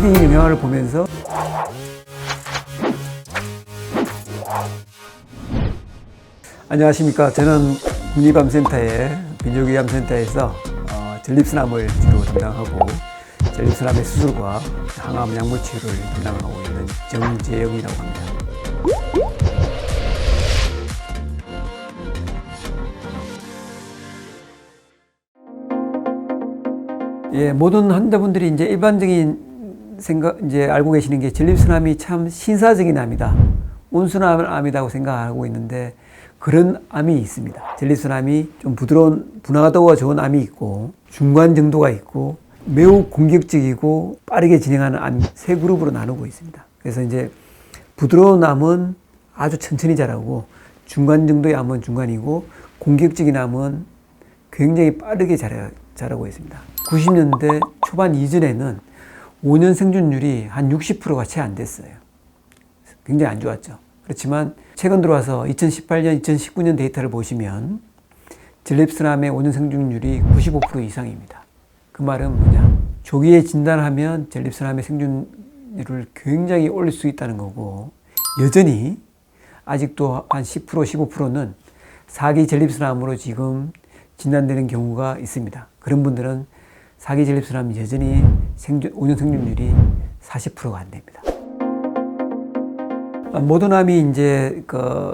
리딩 영상을 보면서 안녕하십니까. 저는 국립암센터의 빈혈기암센터에서 전립선암을 주로 담당하고 전립선암의 수술과 항암 약물 치료를 담당하고 있는 정재영이라고 합니다. 예, 모든 환자분들이 이제 일반적인 이제 알고 계시는 게 전립선암이 참 신사적인 암이다, 온순한 암이라고 생각하고 있는데 그런 암이 있습니다. 전립선암이 좀 부드러운 분화도가 좋은 암이 있고 중간 정도가 있고 매우 공격적이고 빠르게 진행하는 암 세 그룹으로 나누고 있습니다. 그래서 이제 부드러운 암은 아주 천천히 자라고 중간 정도의 암은 중간이고 공격적인 암은 굉장히 빠르게 자라고 있습니다. 90년대 초반 이전에는 5년 생존율이 한 60%가 채 안 됐어요. 굉장히 안 좋았죠. 그렇지만 최근 들어와서 2018년, 2019년 데이터를 보시면 전립선암의 5년 생존율이 95% 이상입니다. 그 말은 뭐냐? 조기에 진단하면 전립선암의 생존율을 굉장히 올릴 수 있다는 거고, 여전히 아직도 한 10%, 15%는 4기 전립선암으로 지금 진단되는 경우가 있습니다. 그런 분들은 4기 전립선암 여전히 5년 생존율이 40%가 안 됩니다. 모든 암이 이제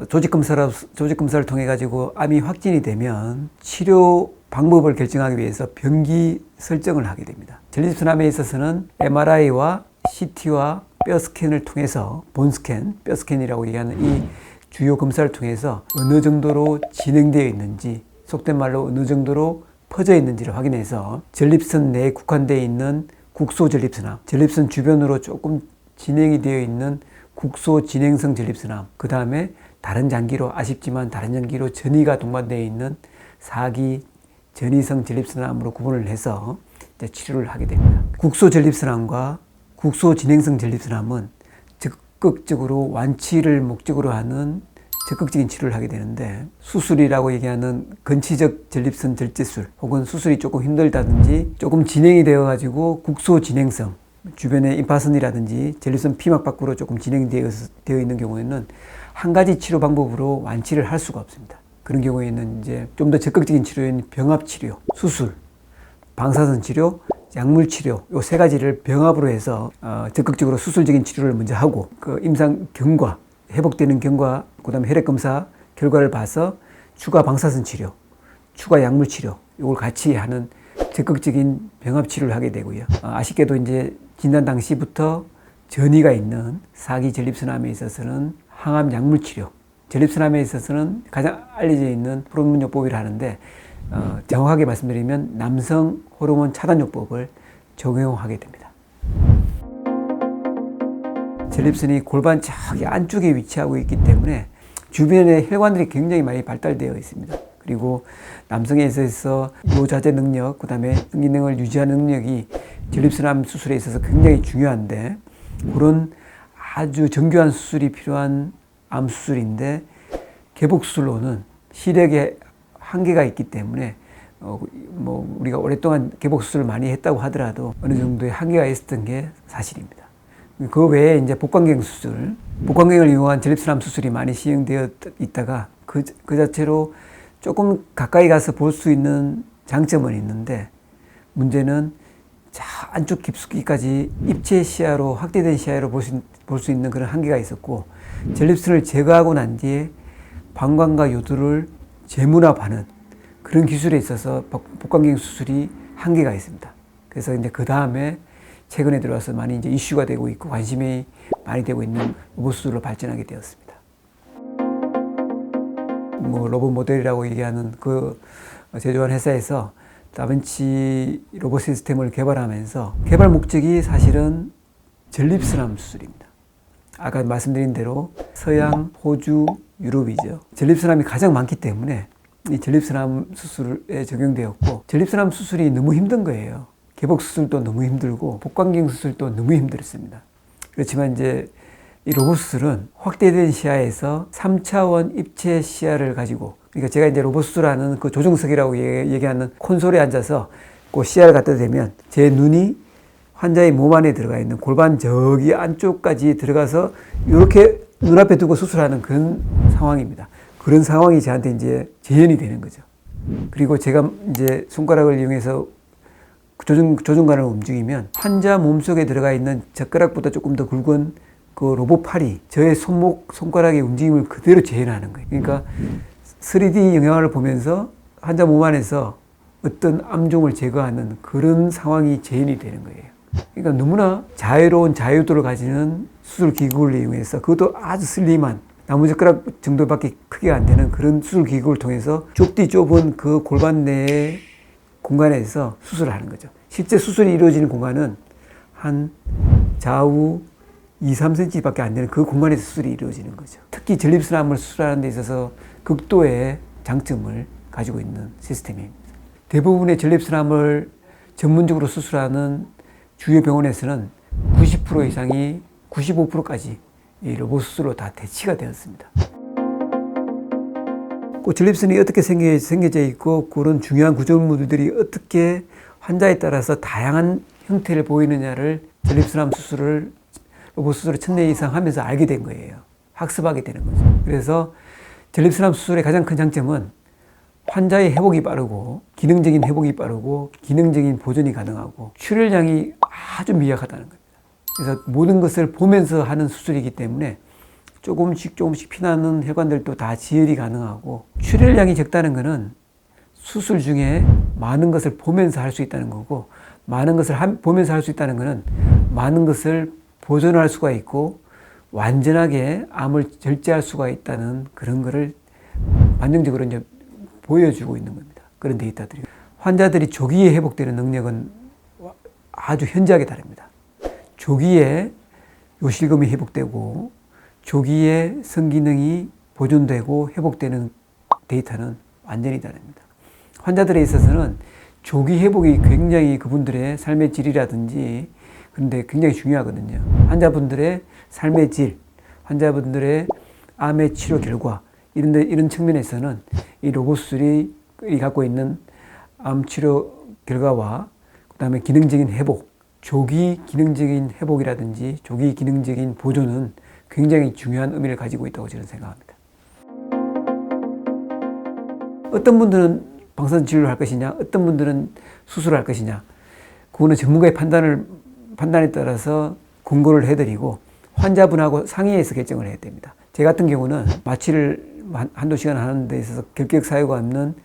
조직 검사를 통해 가지고 암이 확진이 되면 치료 방법을 결정하기 위해서 병기 설정을 하게 됩니다. 전립선암에 있어서는 MRI와 CT와 뼈 스캔을 통해서 본스캔, 뼈 스캔이라고 얘기하는 이 주요 검사를 통해서 어느 정도로 진행되어 있는지, 속된 말로 어느 정도로 퍼져 있는지를 확인해서 전립선 내에 국한되어 있는 국소전립선암, 전립선 주변으로 조금 진행이 되어 있는 국소진행성 전립선암, 그 다음에 다른 장기로, 아쉽지만 다른 장기로 전이가 동반되어 있는 4기 전이성 전립선암으로 구분을 해서 이제 치료를 하게 됩니다. 국소전립선암과 국소진행성 전립선암은 적극적으로 완치를 목적으로 하는 적극적인 치료를 하게 되는데, 수술이라고 얘기하는 건치적 전립선 절제술 혹은 수술이 조금 힘들다든지 조금 진행이 되어 가지고 국소진행성 주변에 임파선이라든지 전립선 피막 밖으로 조금 진행되어 있는 경우에는 한 가지 치료 방법으로 완치를 할 수가 없습니다. 그런 경우에는 이제 좀 더 적극적인 치료인 병합 치료, 수술, 방사선 치료, 약물 치료, 요 세 가지를 병합으로 해서 적극적으로 수술적인 치료를 먼저 하고, 그 임상 경과, 회복되는 경과, 그다음에 혈액 검사 결과를 봐서 추가 방사선 치료, 추가 약물 치료, 이걸 같이 하는 적극적인 병합 치료를 하게 되고요. 아쉽게도 이제 진단 당시부터 전이가 있는 4기 전립선암에 있어서는 항암 약물 치료, 전립선암에 있어서는 가장 알려져 있는 프로문요법이라 하는데, 정확하게 말씀드리면 남성 호르몬 차단요법을 적용하게 됩니다. 전립선이 골반 저기 안쪽에 위치하고 있기 때문에 주변에 혈관들이 굉장히 많이 발달되어 있습니다. 그리고 남성에 있어서 요자제 능력, 그 다음에 성기능을 유지하는 능력이 전립선암 수술에 있어서 굉장히 중요한데, 그런 아주 정교한 수술이 필요한 암 수술인데 개복수술로는 시력에 한계가 있기 때문에 우리가 오랫동안 개복수술을 많이 했다고 하더라도 어느 정도의 한계가 있었던 게 사실입니다. 그 외에 이제 복강경 수술, 복강경을 이용한 전립선암 수술이 많이 시행되어 있다가 그 자체로 조금 가까이 가서 볼 수 있는 장점은 있는데, 문제는 안쪽 깊숙이까지 입체 시야로, 확대된 시야로 볼 수 있는 그런 한계가 있었고, 전립선을 제거하고 난 뒤에 방광과 요도를 재문합하는 그런 기술에 있어서 복강경 수술이 한계가 있습니다. 그래서 이제 그 다음에 최근에 들어와서 많이 이제 이슈가 되고 있고 관심이 많이 되고 있는 로봇 수술로 발전하게 되었습니다. 로봇 모델이라고 얘기하는 그 제조한 회사에서 다빈치 로봇 시스템을 개발하면서 개발 목적이 사실은 전립선암 수술입니다. 아까 말씀드린 대로 서양, 호주, 유럽이죠. 전립선암이 가장 많기 때문에 이 전립선암 수술에 적용되었고, 전립선암 수술이 너무 힘든 거예요. 개복 수술도 너무 힘들고 복강경 수술도 너무 힘들었습니다. 그렇지만 이제 이 로봇 수술은 확대된 시야에서 3차원 입체 시야를 가지고, 그러니까 제가 이제 로봇 수술하는 그 조종석이라고 얘기하는 콘솔에 앉아서 그 시야를 갖다 대면 제 눈이 환자의 몸 안에 들어가 있는 골반 저기 안쪽까지 들어가서 이렇게 눈앞에 두고 수술하는 그런 상황입니다. 그런 상황이 저한테 이제 재현이 되는 거죠. 그리고 제가 이제 손가락을 이용해서 조종관을 움직이면 환자 몸속에 들어가 있는 젓가락보다 조금 더 굵은 그 로봇 팔이 저의 손가락의 움직임을 그대로 재현하는 거예요. 그러니까 3D 영상을 보면서 환자 몸 안에서 어떤 암종을 제거하는 그런 상황이 재현이 되는 거예요. 그러니까 너무나 자유로운 자유도를 가지는 수술 기구를 이용해서 그것도 아주 슬림한 나무젓가락 정도밖에 크게 안 되는 그런 수술 기구를 통해서 좁디 좁은 그 골반 내의 공간에서 수술을 하는 거죠. 실제 수술이 이루어지는 공간은 한 좌우 2, 3cm 밖에 안 되는 그 공간에서 수술이 이루어지는 거죠. 특히 전립선암을 수술하는 데 있어서 극도의 장점을 가지고 있는 시스템입니다. 대부분의 전립선암을 전문적으로 수술하는 주요 병원에서는 90% 이상이 95%까지 이 로봇 수술로 다 대치가 되었습니다. 그 전립선이 어떻게 생겨져 있고 그런 중요한 구조물들이 어떻게 환자에 따라서 다양한 형태를 보이느냐를 전립선암 수술을 로봇 수술을 1000년 이상 하면서 알게 된 거예요. 학습하게 되는 거죠. 그래서 전립선암 수술의 가장 큰 장점은 환자의 회복이 빠르고 기능적인 회복이 빠르고 기능적인 보존이 가능하고 출혈량이 아주 미약하다는 겁니다. 그래서 모든 것을 보면서 하는 수술이기 때문에 조금씩 피나는 혈관들도 다 지혈이 가능하고 출혈량이 적다는 것은 수술 중에 많은 것을 보면서 할 수 있다는 거고 많은 것을 보면서 할 수 있다는 것은 많은 것을 보존할 수가 있고 완전하게 암을 절제할 수가 있다는 그런 거를 반증적으로 이제 보여주고 있는 겁니다. 그런 데이터들이. 환자들이 조기에 회복되는 능력은 아주 현저하게 다릅니다. 조기에 요실금이 회복되고 조기에 성기능이 보존되고 회복되는 데이터는 완전히 다릅니다. 환자들에 있어서는 조기 회복이 굉장히 그분들의 삶의 질이라든지 그런데 굉장히 중요하거든요. 환자분들의 삶의 질, 환자분들의 암의 치료 결과 이런 측면에서는 이 로봇 수술이 갖고 있는 암 치료 결과와 그다음에 기능적인 회복, 조기 기능적인 회복이라든지 조기 기능적인 보존은 굉장히 중요한 의미를 가지고 있다고 저는 생각합니다. 어떤 분들은 방사선 치료를 할 것이냐, 어떤 분들은 수술을 할 것이냐, 그거는 전문가의 판단에 따라서 권고를 해드리고 환자분하고 상의해서 결정을 해야 됩니다. 제 같은 경우는 마취를 한두 시간 하는 데 있어서 결격 사유가 없는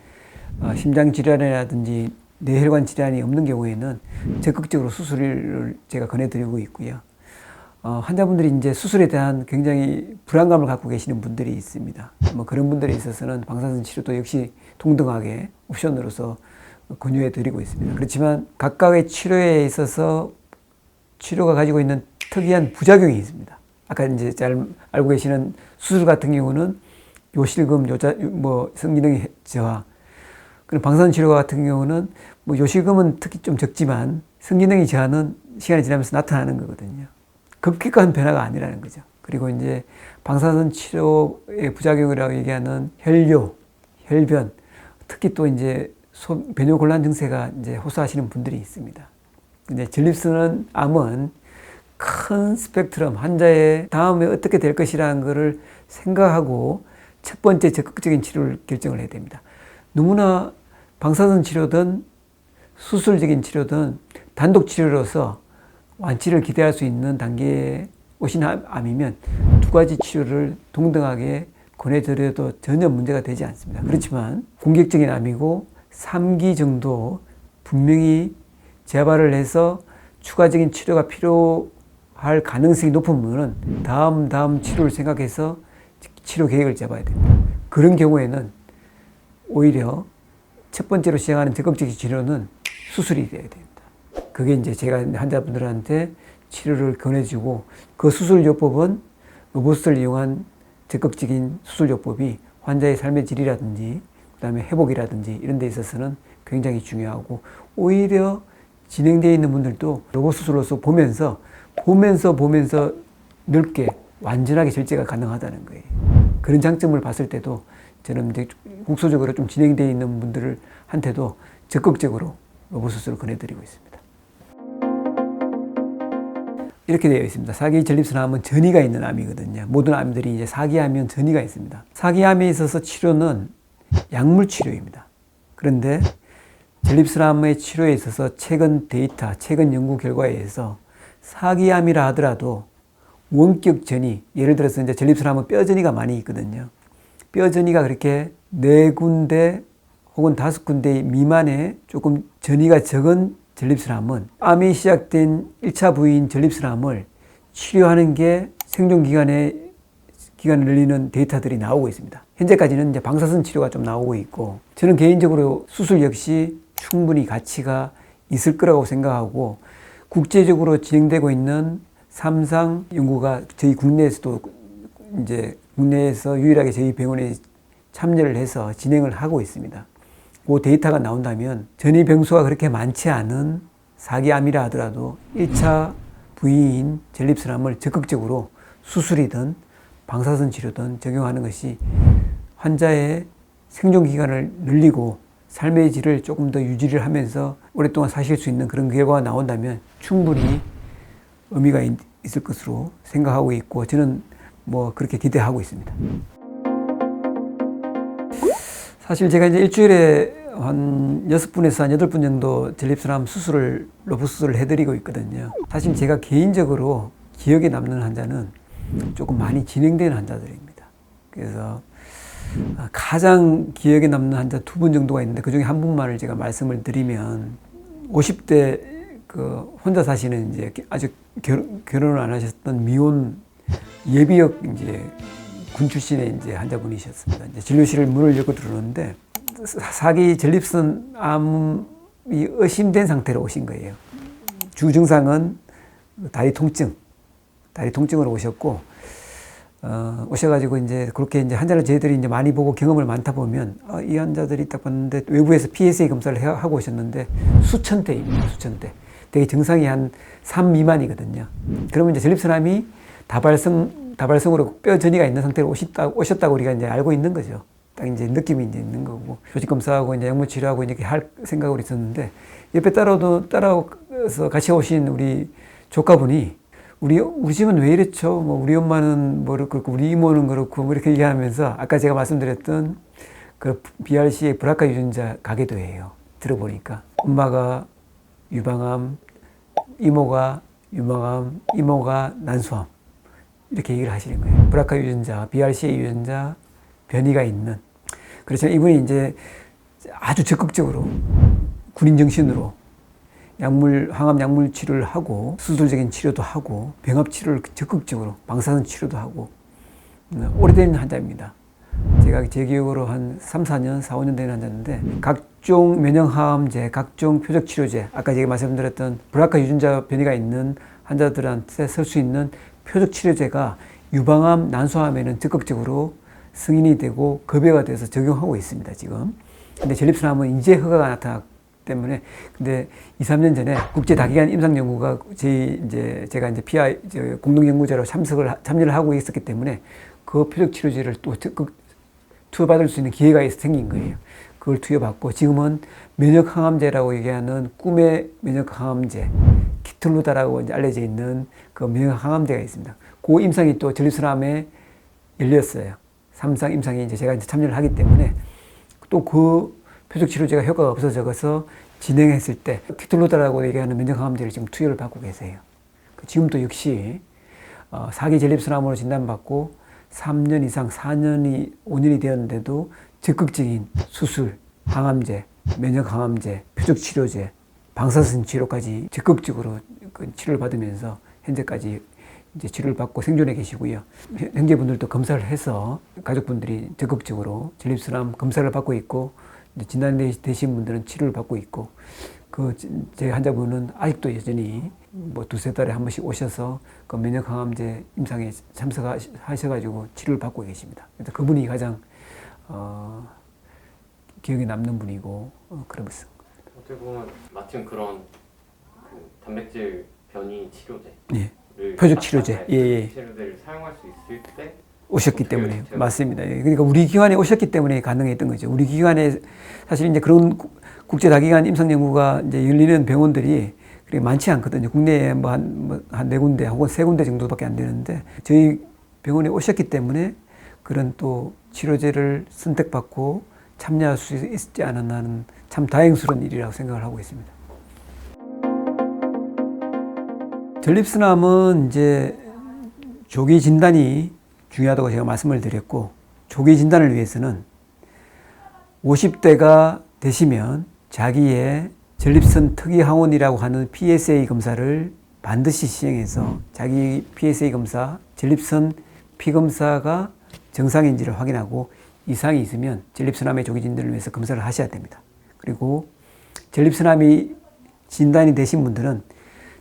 심장 질환이라든지 뇌혈관 질환이 없는 경우에는 적극적으로 수술을 제가 권해드리고 있고요. 환자분들이 이제 수술에 대한 굉장히 불안감을 갖고 계시는 분들이 있습니다. 뭐 그런 분들에 있어서는 방사선 치료도 역시 동등하게 옵션으로서 권유해드리고 있습니다. 그렇지만 각각의 치료에 있어서 치료가 가지고 있는 특이한 부작용이 있습니다. 아까 이제 잘 알고 계시는 수술 같은 경우는 요실금, 성기능 저하. 그럼 방사선 치료 같은 경우는 뭐 요실금은 특히 좀 적지만 성기능이 저하는 시간이 지나면서 나타나는 거거든요. 급격한 변화가 아니라는 거죠. 그리고 이제 방사선 치료의 부작용이라고 얘기하는 혈뇨, 혈변, 특히 또 이제 배뇨 곤란 증세가 이제 호소하시는 분들이 있습니다. 근데 전립선 암은 큰 스펙트럼, 환자의 다음에 어떻게 될 것이라는 것을 생각하고 첫 번째 적극적인 치료를 결정을 해야 됩니다. 누구나 방사선 치료든 수술적인 치료든 단독 치료로서 완치를 기대할 수 있는 단계에 오신 암이면 두 가지 치료를 동등하게 권해드려도 전혀 문제가 되지 않습니다. 그렇지만 공격적인 암이고 3기 정도 분명히 재발을 해서 추가적인 치료가 필요할 가능성이 높은 분은 다음 치료를 생각해서 치료 계획을 잡아야 됩니다. 그런 경우에는 오히려 첫 번째로 시행하는 적극적인 치료는 수술이 돼야 됩니다. 그게 이제 제가 환자분들한테 치료를 권해주고 그 수술요법은 로봇을 이용한 적극적인 수술요법이 환자의 삶의 질이라든지 그다음에 회복이라든지 이런 데 있어서는 굉장히 중요하고 오히려 진행되어 있는 분들도 로봇 수술로서 보면서 넓게 완전하게 절제가 가능하다는 거예요. 그런 장점을 봤을 때도 저는 이제 국소적으로 좀 진행되어 있는 분들한테도 적극적으로 로봇 수술을 권해드리고 있습니다. 이렇게 되어 있습니다. 사기 전립선암은 전이가 있는 암이거든요. 모든 암들이 이제 사기암이면 전이가 있습니다. 사기암에 있어서 치료는 약물 치료입니다. 그런데 전립선암의 치료에 있어서 최근 데이터, 최근 연구 결과에 의해서 사기암이라 하더라도 원격 전이, 예를 들어서 이제 전립선암은 뼈 전이가 많이 있거든요. 뼈 전이가 그렇게 4군데 혹은 5군데 미만의 조금 전이가 적은 전립선암은 암이 시작된 1차 부위인 전립선암을 치료하는 게 생존 기간을 늘리는 데이터들이 나오고 있습니다. 현재까지는 이제 방사선 치료가 좀 나오고 있고, 저는 개인적으로 수술 역시 충분히 가치가 있을 거라고 생각하고, 국제적으로 진행되고 있는 3상 연구가 저희 국내에서도 이제 국내에서 유일하게 저희 병원에 참여를 해서 진행을 하고 있습니다. 그 데이터가 나온다면 전이 병수가 그렇게 많지 않은 사기암이라 하더라도 1차 부위인 전립선암을 적극적으로 수술이든 방사선 치료든 적용하는 것이 환자의 생존 기간을 늘리고 삶의 질을 조금 더 유지를 하면서 오랫동안 사실 수 있는 그런 결과가 나온다면 충분히 의미가 있을 것으로 생각하고 있고, 저는 뭐 그렇게 기대하고 있습니다. 사실 제가 이제 일주일에 한 6분에서 한 8분 정도 전립선암 수술을, 로봇 수술을 해드리고 있거든요. 사실 제가 개인적으로 기억에 남는 환자는 조금 많이 진행된 환자들입니다. 그래서 가장 기억에 남는 환자 2분 정도가 있는데, 그 중에 한 분만을 제가 말씀을 드리면, 50대 그 혼자 사시는 이제 아직 결혼을 안 하셨던 미혼 예비역 이제 군 출신의 이제 환자분이셨습니다. 이제 진료실을 문을 열고 들어오는데 사기 전립선암이 의심된 상태로 오신 거예요. 주 증상은 다리 통증으로 오셨고, 오셔가지고 이제 그렇게 이제 환자를 저희들이 이제 많이 보고 경험을 많다 보면, 이 환자들이 딱 봤는데 외부에서 PSA 검사를 하고 오셨는데 수천대입니다. 수천대. 되게 증상이 한 3 미만이거든요. 그러면 이제 전립선암이 다발성으로 뼈 전이가 있는 상태로 오셨다고 우리가 이제 알고 있는 거죠. 딱 이제 느낌이 이제 있는 거고, 조직 검사하고 이제 약물 치료하고 이렇게 할 생각으로 있었는데, 옆에 따라서 같이 오신 우리 조카분이 우리 집은 왜 이랬죠? 뭐 우리 엄마는 뭐 그렇고 우리 이모는 그렇고 뭐 이렇게 얘기하면서, 아까 제가 말씀드렸던 그 BRC의 브라카 유전자 가계도예요. 들어보니까 엄마가 유방암, 이모가 유방암, 이모가 난소암, 이렇게 얘기를 하시는 거예요. 브라카 유전자, BRCA 유전자 변이가 있는. 그렇죠. 이분이 이제 아주 적극적으로 군인 정신으로 항암 약물 치료를 하고, 수술적인 치료도 하고, 병합 치료를 적극적으로, 방사선 치료도 하고, 오래된 환자입니다. 제가 제 기억으로 한 3, 4년, 4, 5년 된 환자인데, 각종 면역항암제, 각종 표적치료제, 아까 제가 말씀드렸던 브라카 유전자 변이가 있는 환자들한테 쓸 수 있는 표적치료제가 유방암, 난소암에는 적극적으로 승인이 되고 급여가 돼서 적용하고 있습니다, 지금. 근데 전립선암은 이제 허가가 나타났기 때문에, 근데 2, 3년 전에 국제다기관 임상연구가 제가 이제 PI, 공동연구자로 참여를 하고 있었기 때문에 그 표적치료제를 또 적극 투여받을 수 있는 기회가 생긴 거예요. 그걸 투여받고, 지금은 면역항암제라고 얘기하는 꿈의 면역항암제, 키툴루다라고 이제 알려져 있는 그 면역항암제가 있습니다. 그 임상이 또 전립선암에 열렸어요. 3상 임상에 이제 제가 이제 참여를 하기 때문에, 또 그 표적치료제가 효과가 없어져서 진행했을 때 키툴루다라고 얘기하는 면역항암제를 지금 투여를 받고 계세요. 지금도 역시 사기 전립선암으로 진단받고 3년 이상, 4년이, 5년이 되었는데도 적극적인 수술, 항암제, 면역항암제, 표적치료제, 방사선 치료까지 적극적으로 치료를 받으면서 현재까지 이제 치료를 받고 생존해 계시고요. 형제분들도 검사를 해서 가족분들이 적극적으로 전립선암 검사를 받고 있고, 진단되신 분들은 치료를 받고 있고, 제 환자분은 아직도 여전히 뭐 2-3달에 한 번씩 오셔서 그 면역항암제 임상에 참석하셔가지고 치료를 받고 계십니다. 그래서 그분이 가장 기억에 남는 분이고, 그러면서. 어떻게 보면 마침 그런 그 단백질 변이 치료제, 예, 표적 치료제, 예, 치료제를 사용할 수 있을 때 오셨기 때문에. 맞습니다. 그러니까 우리 기관에 오셨기 때문에 가능했던 거죠. 우리 기관에 사실 이제 그런 국제다기관 임상연구가 이제 열리는 병원들이 그게 많지 않거든요. 국내에 한 네 군데 혹은 세 군데 정도밖에 안 되는데 저희 병원에 오셨기 때문에 그런 또 치료제를 선택받고 참여할 수 있지 않았나 하는 참 다행스러운 일이라고 생각을 하고 있습니다. 전립선암은 이제 조기 진단이 중요하다고 제가 말씀을 드렸고, 조기 진단을 위해서는 50대가 되시면 자기의 전립선 특이항원이라고 하는 PSA 검사를 반드시 시행해서 자기 PSA 검사, 전립선 피검사가 정상인지를 확인하고 이상이 있으면 전립선암의 조기 진단을 위해서 검사를 하셔야 됩니다. 그리고 전립선암이 진단이 되신 분들은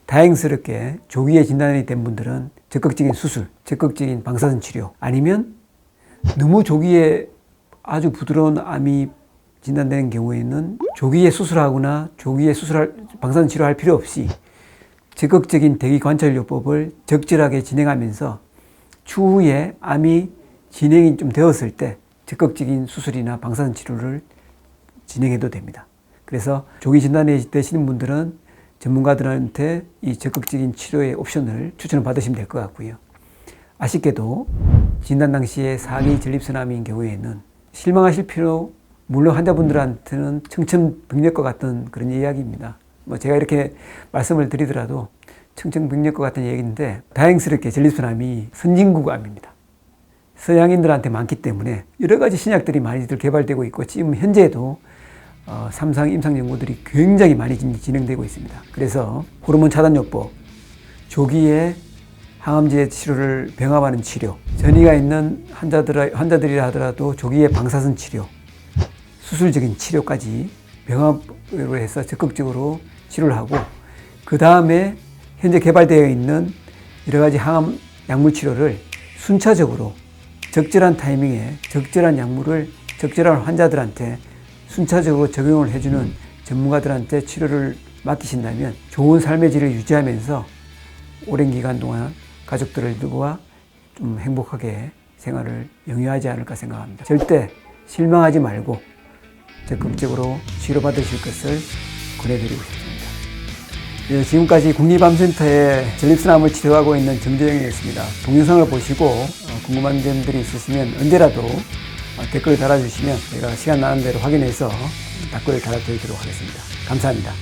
다행스럽게 조기에 진단이 된 분들은 적극적인 수술, 적극적인 방사선 치료, 아니면 너무 조기에 아주 부드러운 암이 진단되는 경우에는 조기에 수술하거나 조기에 방사선 치료할 필요 없이 적극적인 대기 관찰요법을 적절하게 진행하면서 추후에 암이 진행이 좀 되었을 때 적극적인 수술이나 방사선 치료를 진행해도 됩니다. 그래서 조기 진단이 되시는 분들은 전문가들한테 이 적극적인 치료의 옵션을 추천을 받으시면 될 것 같고요. 아쉽게도 진단 당시에 상위 전립선암인 경우에는 실망하실 필요, 물론 환자분들한테는 청천벽력과 같은 그런 이야기입니다. 제가 이렇게 말씀을 드리더라도 청천벽력과 같은 얘기인데, 다행스럽게 전립선암이 선진국 암입니다. 서양인들한테 많기 때문에 여러 가지 신약들이 많이들 개발되고 있고, 지금 현재도 삼상 임상 연구들이 굉장히 많이 진행되고 있습니다. 그래서 호르몬 차단요법, 조기에 항암제 치료를 병합하는 치료, 전이가 있는 환자들이라 하더라도 조기에 방사선 치료, 수술적인 치료까지 병합으로 해서 적극적으로 치료를 하고, 그 다음에 현재 개발되어 있는 여러 가지 항암 약물 치료를 순차적으로 적절한 타이밍에 적절한 약물을 적절한 환자들한테 순차적으로 적용을 해주는 전문가들한테 치료를 맡기신다면 좋은 삶의 질을 유지하면서 오랜 기간 동안 가족들과 좀 행복하게 생활을 영위하지 않을까 생각합니다. 절대 실망하지 말고 적극적으로 치료받으실 것을 권해드리고 싶습니다. 지금까지 국립암센터의 전립선암을 치료하고 있는 정재영이었습니다. 동영상을 보시고 궁금한 점들이 있으시면 언제라도 댓글을 달아주시면 제가 시간 나는 대로 확인해서 답글을 달아드리도록 하겠습니다. 감사합니다.